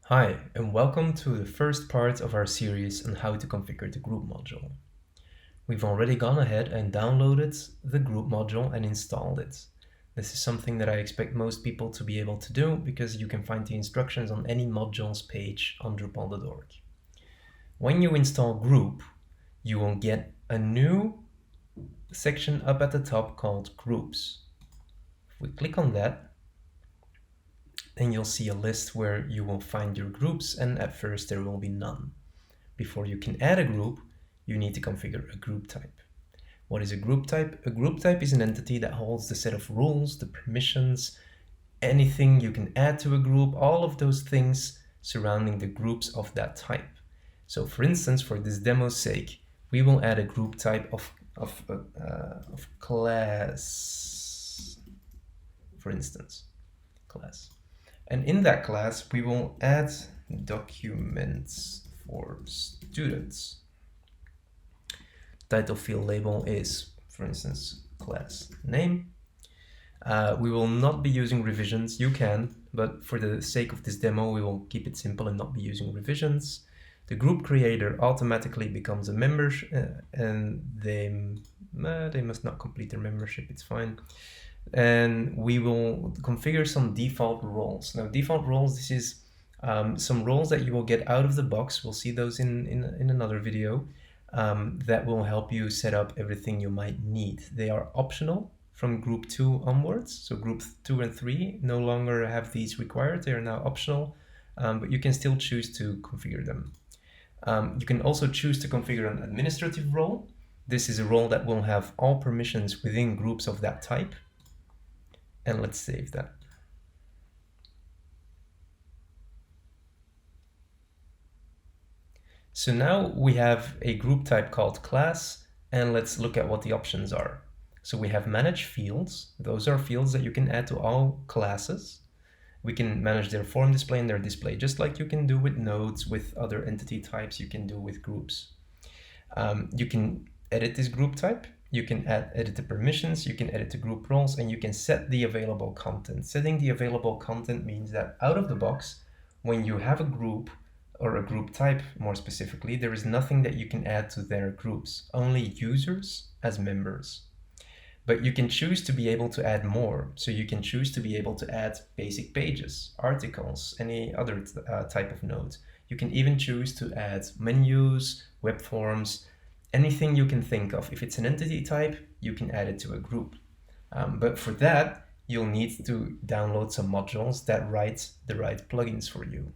Hi, and welcome to the first part of our series on how to configure the group module. We've already gone ahead and downloaded the group module and installed it. This is something that I expect most people to be able to do because you can find the instructions on any modules page on Drupal.org. When you install group, you will get a new section up at the top called groups. If we click on that, then you'll see a list where you will find your groups, and at first there will be none. Before you can add a group, you need to configure a group type. What is a group type? A group type is an entity that holds the set of rules, the permissions, anything you can add to a group, all of those things surrounding the groups of that type. So for instance, for this demo's sake, we will add a group type of class, for instance, class. And in that class, we will add documents for students. Title field label is, for instance, class name. We will not be using revisions. You can, but for the sake of this demo, we will keep it simple and not be using revisions. The group creator automatically becomes a member, and they must not complete their membership. It's fine. And we will configure some default roles. Now, default roles, this is some roles that you will get out of the box. We'll see those in another video that will help you set up everything you might need. They are optional from group 2 onwards. So group 2 and 3 no longer have these required. They are now optional, but you can still choose to configure them. You can also choose to configure an administrative role. This is a role that will have all permissions within groups of that type. And let's save that. So now we have a group type called class, and let's look at what the options are. So we have manage fields. Those are fields that you can add to all classes. We can manage their form display and their display, just like you can do with nodes, with other entity types, you can do with groups. You can edit this group type. You can edit the permissions, you can edit the group roles, and you can set the available content. Setting the available content means that out of the box, when you have a group, or a group type more specifically, there is nothing that you can add to their groups, only users as members. But you can choose to be able to add more. So you can choose to be able to add basic pages, articles, any other type of node. You can even choose to add menus, web forms, anything you can think of. If it's an entity type, you can add it to a group. But for that, you'll need to download some modules that write the right plugins for you.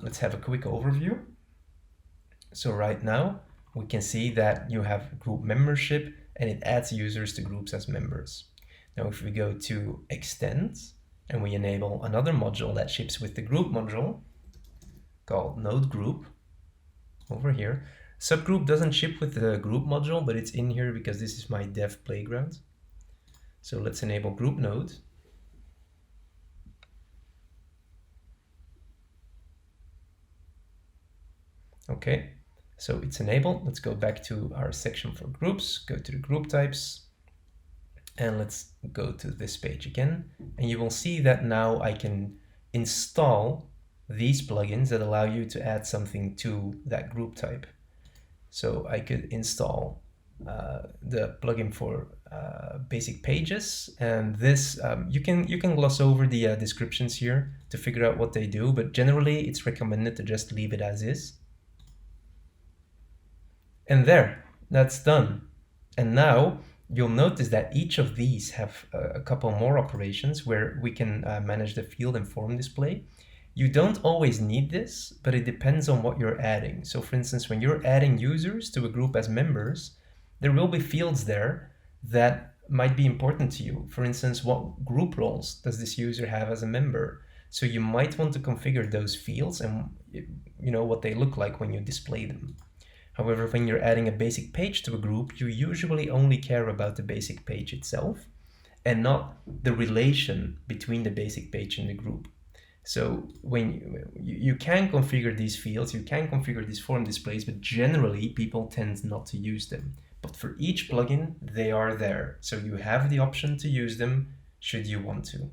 Let's have a quick overview. So right now, we can see that you have group membership and it adds users to groups as members. Now, if we go to extend and we enable another module that ships with the group module called node group over here, subgroup doesn't ship with the group module, but it's in here because this is my dev playground. So let's enable group node. Okay, so it's enabled. Let's go back to our section for groups, go to the group types, and let's go to this page again. And you will see that now I can install these plugins that allow you to add something to that group type. So I could install the plugin for basic pages, and this you can gloss over the descriptions here to figure out what they do, but generally it's recommended to just leave it as is. And there, that's done. And now you'll notice that each of these have a couple more operations where we can manage the field and form display. You don't always need this, but it depends on what you're adding. So for instance, when you're adding users to a group as members, there will be fields there that might be important to you. For instance, what group roles does this user have as a member? So you might want to configure those fields and you know what they look like when you display them. However, when you're adding a basic page to a group, you usually only care about the basic page itself and not the relation between the basic page and the group. So when you can configure these fields, you can configure these form displays, but generally people tend not to use them. But for each plugin, they are there. So you have the option to use them should you want to.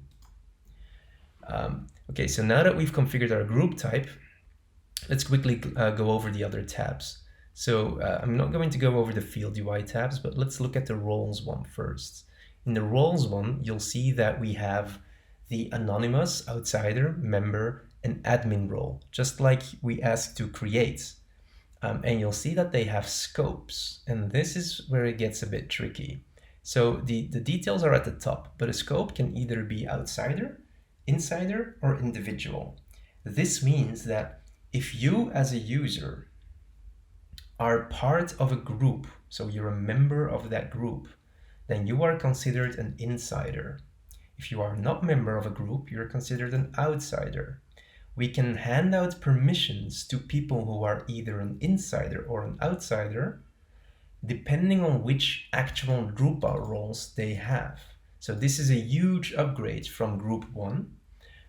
Okay, so now that we've configured our group type, let's quickly go over the other tabs. So I'm not going to go over the field UI tabs, but let's look at the roles one first. In the roles one, you'll see that we have the anonymous, outsider, member, and admin role, just like we asked to create. And you'll see that they have scopes, and this is where it gets a bit tricky. So the details are at the top, but a scope can either be outsider, insider, or individual. This means that if you as a user are part of a group, so you're a member of that group, then you are considered an insider. If you are not a member of a group, you're considered an outsider. We can hand out permissions to people who are either an insider or an outsider, depending on which actual Drupal roles they have. So this is a huge upgrade from group 1,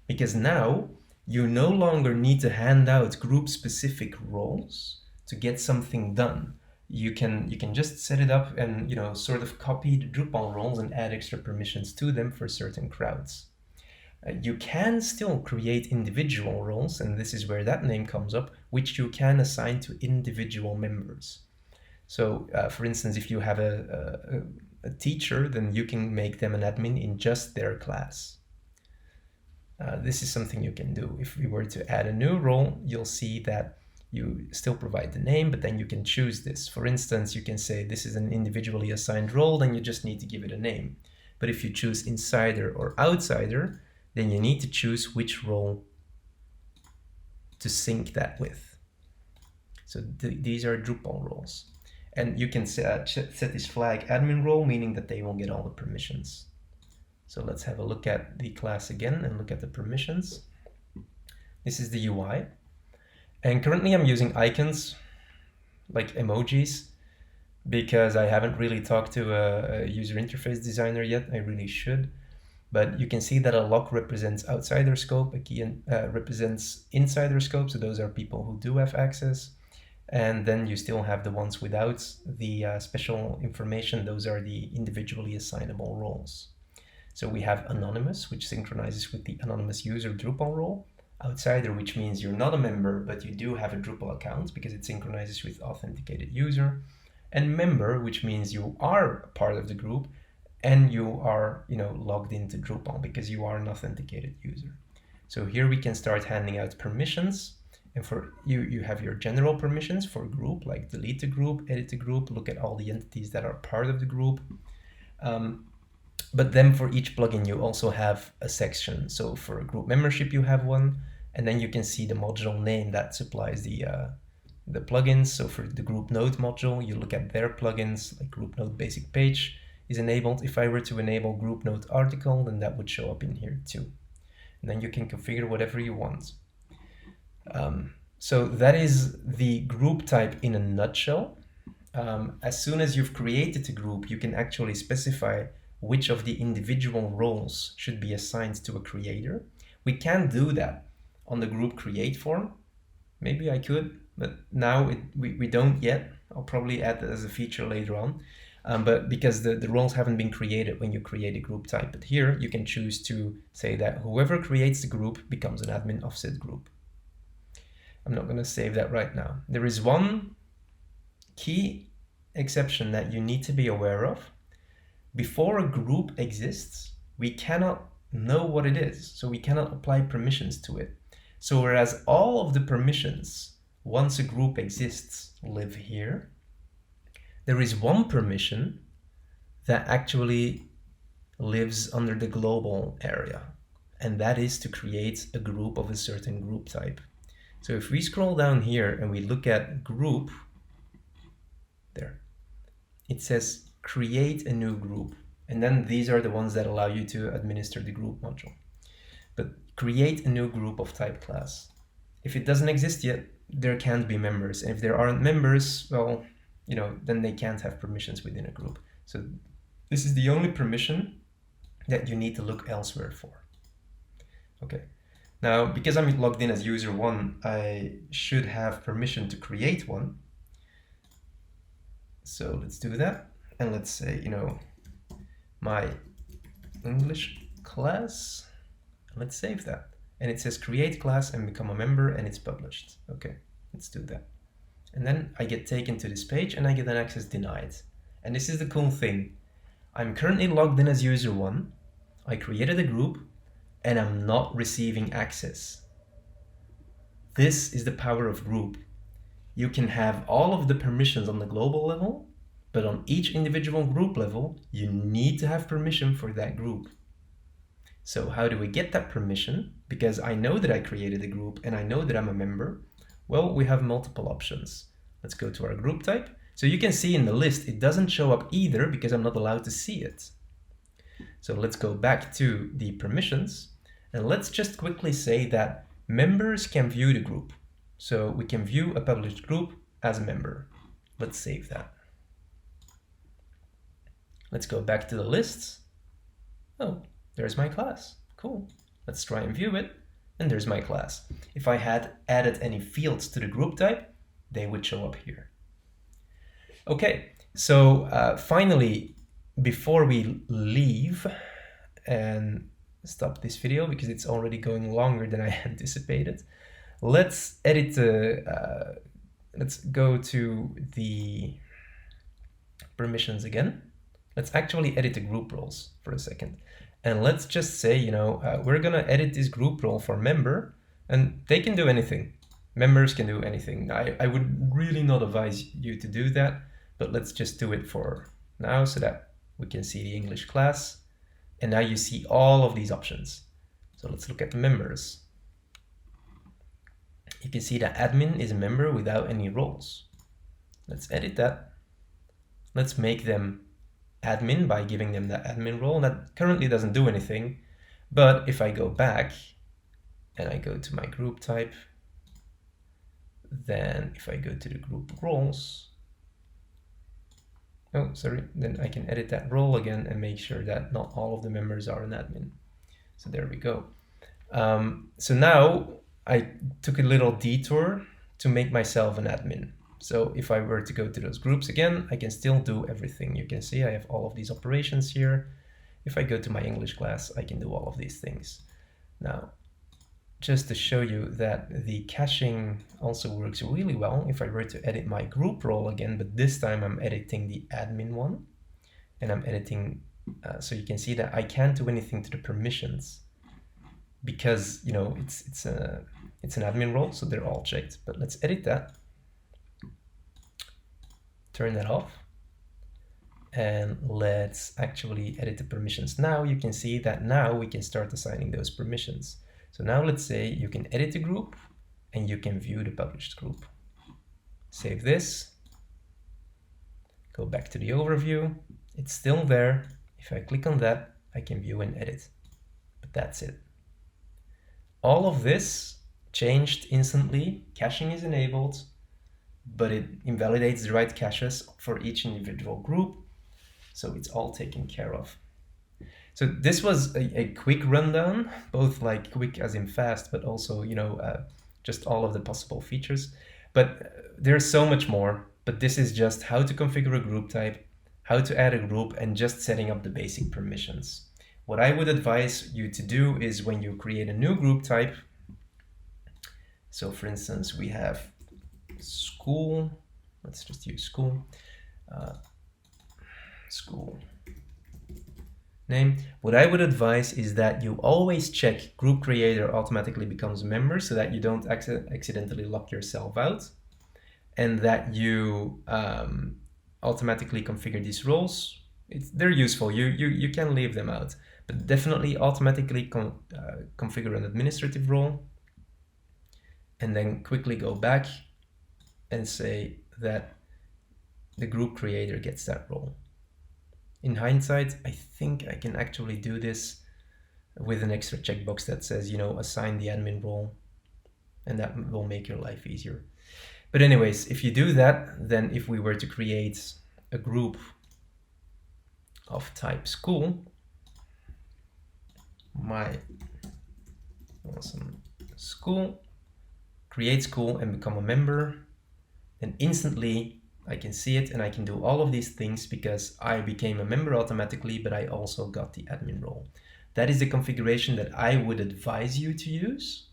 because now you no longer need to hand out group-specific roles to get something done. You can just set it up and sort of copy the Drupal roles and add extra permissions to them for certain crowds. You can still create individual roles, and this is where that name comes up, which you can assign to individual members. So, for instance, if you have a teacher, then you can make them an admin in just their class. This is something you can do. If we were to add a new role, you'll see that you still provide the name, but then you can choose this. For instance, you can say this is an individually assigned role, then you just need to give it a name. But if you choose insider or outsider, then you need to choose which role to sync that with. So these are Drupal roles. And you can set this flag admin role, meaning that they will get all the permissions. So let's have a look at the class again and look at the permissions. This is the UI. And currently I'm using icons, like emojis, because I haven't really talked to a user interface designer yet. I really should. But you can see that a lock represents outsider scope, a key represents insider scope, so those are people who do have access. And then you still have the ones without the special information. Those are the individually assignable roles. So we have anonymous, which synchronizes with the anonymous user Drupal role. Outsider, which means you're not a member, but you do have a Drupal account because it synchronizes with authenticated user. And member, which means you are part of the group and you are logged into Drupal because you are an authenticated user. So here we can start handing out permissions. And for you have your general permissions for group, like delete the group, edit the group, look at all the entities that are part of the group. But then for each plugin, you also have a section. So for group membership, you have one, and then you can see the module name that supplies the plugins. So for the group node module, you look at their plugins, like group node basic page is enabled. If I were to enable group node article, then that would show up in here too. And then you can configure whatever you want. So that is the group type in a nutshell. As soon as you've created the group, you can actually specify which of the individual roles should be assigned to a creator. We can do that on the group create form. Maybe I could, but now we don't yet. I'll probably add that as a feature later on. But because the roles haven't been created when you create a group type. But here you can choose to say that whoever creates the group becomes an admin of said group. I'm not going to save that right now. There is one key exception that you need to be aware of. Before a group exists, we cannot know what it is, so we cannot apply permissions to it. So whereas all of the permissions, once a group exists, live here, there is one permission that actually lives under the global area, and that is to create a group of a certain group type. So if we scroll down here and we look at group, there, it says create a new group. And then these are the ones that allow you to administer the group module. But create a new group of type class. If it doesn't exist yet, there can't be members. And if there aren't members, well, then they can't have permissions within a group. So this is the only permission that you need to look elsewhere for. Okay. Now, because I'm logged in as user 1, I should have permission to create one. So let's do that. And let's say, my English class. Let's save that. And it says create class and become a member, and it's published. Okay, let's do that. And then I get taken to this page and I get an access denied. And this is the cool thing. I'm currently logged in as user 1. I created a group and I'm not receiving access. This is the power of group. You can have all of the permissions on the global level, but on each individual group level, you need to have permission for that group. So how do we get that permission? Because I know that I created a group and I know that I'm a member. Well, we have multiple options. Let's go to our group type. So you can see in the list, it doesn't show up either because I'm not allowed to see it. So let's go back to the permissions and let's just quickly say that members can view the group. So we can view a published group as a member. Let's save that. Let's go back to the lists. Oh, there's my class. Cool. Let's try and view it. And there's my class. If I had added any fields to the group type, they would show up here. Okay, so finally, before we leave and stop this video because it's already going longer than I anticipated, let's edit let's go to the permissions again. Let's actually edit the group roles for a second. And let's just say, we're gonna edit this group role for member, and they can do anything. Members can do anything. I would really not advise you to do that, but let's just do it for now so that we can see the English class. And now you see all of these options. So let's look at the members. You can see that admin is a member without any roles. Let's edit that. Let's make them admin by giving them the admin role. That currently doesn't do anything, but if I go back and I go to my group type, then if I go to the group roles, then I can edit that role again and make sure that not all of the members are an admin. So there we go. So now I took a little detour to make myself an admin. So if I were to go to those groups again, I can still do everything. You can see I have all of these operations here. If I go to my English class, I can do all of these things. Now, just to show you that the caching also works really well, if I were to edit my group role again, but this time I'm editing the admin one, and I'm editing, so you can see that I can't do anything to the permissions because, it's an admin role, so they're all checked. But let's edit that. Turn that off, and let's actually edit the permissions. Now you can see that now we can start assigning those permissions. So now let's say you can edit the group and you can view the published group. Save this, go back to the overview. It's still there. If I click on that, I can view and edit, but that's it. All of this changed instantly. Caching is enabled, but it invalidates the right caches for each individual group. So it's all taken care of. So this was a quick rundown, both like quick as in fast, but also, just all of the possible features. But there's so much more, but this is just how to configure a group type, how to add a group, and just setting up the basic permissions. What I would advise you to do is when you create a new group type, so for instance, we have school, let's just use school, school name. What I would advise is that you always check group creator automatically becomes a member so that you don't accidentally lock yourself out, and that you automatically configure these roles. They're useful, you can leave them out, but definitely automatically configure an administrative role, and then quickly go back and say that the group creator gets that role. In hindsight, I think I can actually do this with an extra checkbox that says, assign the admin role, and that will make your life easier. But anyways, if you do that, then if we were to create a group of type school, my awesome school, create school and become a member, then instantly I can see it and I can do all of these things because I became a member automatically, but I also got the admin role. That is the configuration that I would advise you to use.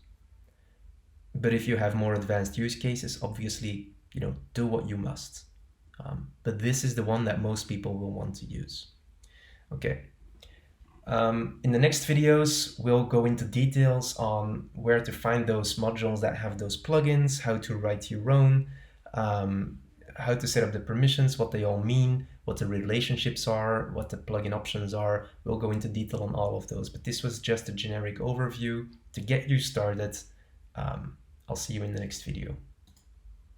But if you have more advanced use cases, obviously, do what you must. But this is the one that most people will want to use. Okay. In the next videos, we'll go into details on where to find those modules that have those plugins, how to write your own, how to set up the permissions, what they all mean, what the relationships are, what the plugin options are. We'll go into detail on all of those, but this was just a generic overview to get you started. I'll see you in the next video.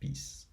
Peace.